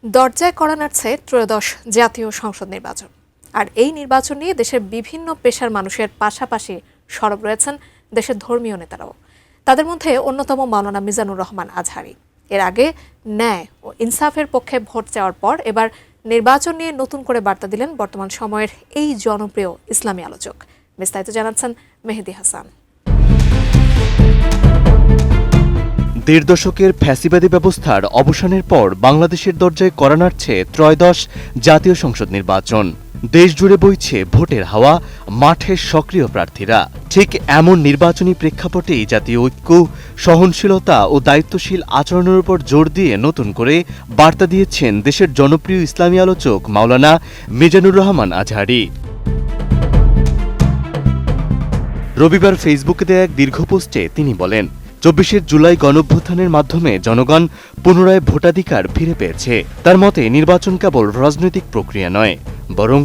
দরজায় কড়া নাড়ছে ত্রয়োদশ জাতীয় সংসদ নির্বাচন। আর এই নির্বাচন নিয়ে দেশের বিভিন্ন পেশার মানুষের পাশাপাশি সরব রয়েছেন দেশের ধর্মীয় নেতারাও। তাদের মধ্যে অন্যতম মাওলানা মিজানুর রহমান আজহারী। এর আগে ন্যায় ও ইনসাফের পক্ষে ভোট চাওয়ার পর এবার নির্বাচন নিয়ে নতুন করে বার্তা দিলেন বর্তমান সময়ের এই জনপ্রিয় ইসলামী আলোচক। বিস্তারিত জানাচ্ছেন মেহেদী হাসান। দেড় দশকের ফ্যাসিবাদী ব্যবস্থার অবসানের পর বাংলাদেশের দরজায় কড়া নাড়ছে ত্রয়োদশ জাতীয় সংসদ নির্বাচন। দেশ জুড়ে বইছে ভোটের হাওয়া, মাঠে সক্রিয় প্রার্থীরা। ঠিক এমন নির্বাচনী প্রেক্ষাপটেই জাতীয় ঐক্য, সহনশীলতা ও দায়িত্বশীল আচরণের উপর জোর দিয়ে নতুন করে বার্তা দিয়েছেন দেশের জনপ্রিয় ইসলামী আলোচক মাওলানা মিজানুর রহমান আজহারী। রবিবার ফেসবুকে দেয়া এক দীর্ঘ পোস্টে তিনি বলেন, ২৪ জুলাই গণঅভ্যুত্থানের মাধ্যমে জনগণ পুনরায় ভোটাধিকার ফিরে পেয়েছে। তার মতে নির্বাচন কেবল রাজনৈতিক প্রক্রিয়া নয়, বরং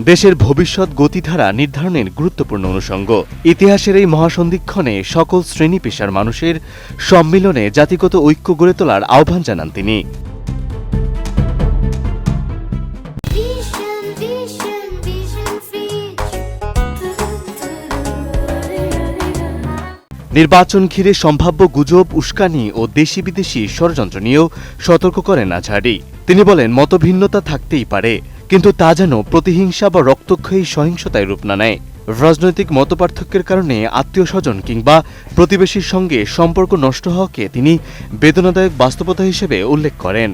দেশের ভবিষ্যৎ গতিধারা নির্ধারণের গুরুত্বপূর্ণ অনুষঙ্গ। ইতিহাসের এই মহাসন্ধিক্ষণে সকল শ্রেণী পেশার মানুষের সম্মিলনে জাতিগত ঐক্য গড়ে তোলার আহ্বান জানান তিনি। নির্বাচন ঘিরে সম্ভাব্য গুজব, উস্কানি ও দেশি বিদেশি ষড়যন্ত্র নিয়েও সতর্ক করেন আজহারী। তিনি বলেন, মতভিন্নতা থাকতেই পারে, কিন্তু তা যেন প্রতিহিংসা বা রক্তক্ষয়ী সহিংসতায় রূপ না নেয়। রাজনৈতিক মতপার্থক্যের কারণে আত্মীয় স্বজন কিংবা প্রতিবেশীর সঙ্গে সম্পর্ক নষ্ট হওয়াকে তিনি বেদনাদায়ক বাস্তবতা হিসেবে উল্লেখ করেন।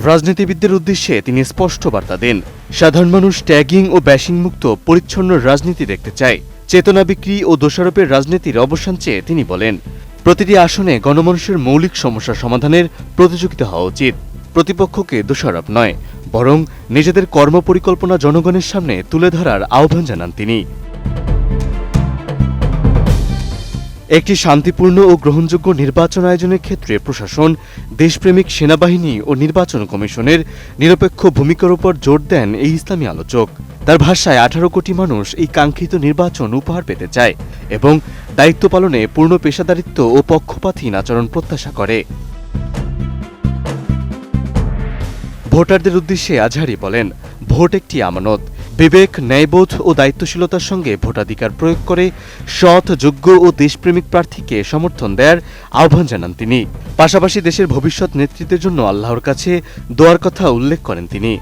রাজনীতিবিদদের উদ্দেশ্যে তিনি স্পষ্ট বার্তা দেন, সাধারণ মানুষ ট্যাগিং ও ব্যাশিং মুক্ত পরিচ্ছন্ন রাজনীতি দেখতে চায়। চেতনা বিক্রি ও দোষারোপের রাজনীতির অবসান চেয়ে তিনি বলেন, প্রতিটি আসনে গণমানুষের মৌলিক সমস্যা সমাধানের প্রতিযোগিতা হওয়া উচিত। প্রতিপক্ষকে দোষারোপ নয়, বরং নিজেদের কর্মপরিকল্পনা জনগণের সামনে তুলে ধরার আহ্বান জানান তিনি। একটি শান্তিপূর্ণ ও গ্রহণযোগ্য নির্বাচন আয়োজনের ক্ষেত্রে প্রশাসন, দেশপ্রেমিক সেনাবাহিনী ও নির্বাচন কমিশনের নিরপেক্ষ ভূমিকার উপর জোর দেন এই ইসলামী আলোচক। তার ভাষায় ১৮ কোটি মানুষ এই কাঙ্ক্ষিত নির্বাচন উপহার পেতে চায় এবং দায়িত্ব পালনে পূর্ণ পেশাদারিত্ব ও পক্ষপাতহীন আচরণ প্রত্যাশা করে। ভোটারদের উদ্দেশ্যে আজহারী বলেন, ভোট একটি আমানত। বিবেক, ন্যায়বোধ ও দায়িত্বশীলতার সঙ্গে ভোটাধিকার প্রয়োগ করে সৎ, যোগ্য ও দেশপ্রেমিক প্রার্থীকে সমর্থন দেওয়ার আহ্বান জানান তিনি। পাশাপাশি দেশের ভবিষ্যৎ নেতৃত্বের জন্য আল্লাহর কাছে দোয়ার কথা উল্লেখ করেন তিনি।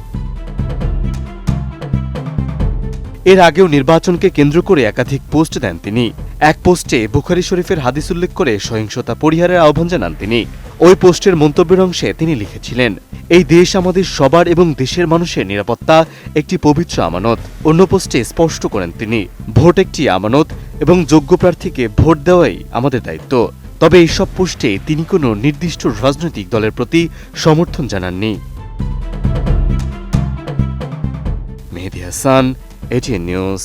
এর আগেও নির্বাচনকে কেন্দ্র করে একাধিক পোস্ট দেন তিনি। এক পোস্টে বুখারী শরীফের হাদিস উল্লেখ করে সহিংসতা পরিহারের আহ্বান জানান তিনি। ওই পোস্টের মন্তব্যের অংশে তিনি লিখেছিলেন, এই দেশ আমাদের সবার এবং দেশের মানুষের নিরাপত্তা একটি পবিত্র আমানত। অন্য পোস্টে স্পষ্ট করেন তিনি, ভোট একটি আমানত এবং যোগ্য প্রার্থীকে ভোট দেওয়াই আমাদের দায়িত্ব। তবে এইসব পোস্টে তিনি কোনো নির্দিষ্ট রাজনৈতিক দলের প্রতি সমর্থন জানাননি। মেহেদী হাসান, এটিএন নিউজ।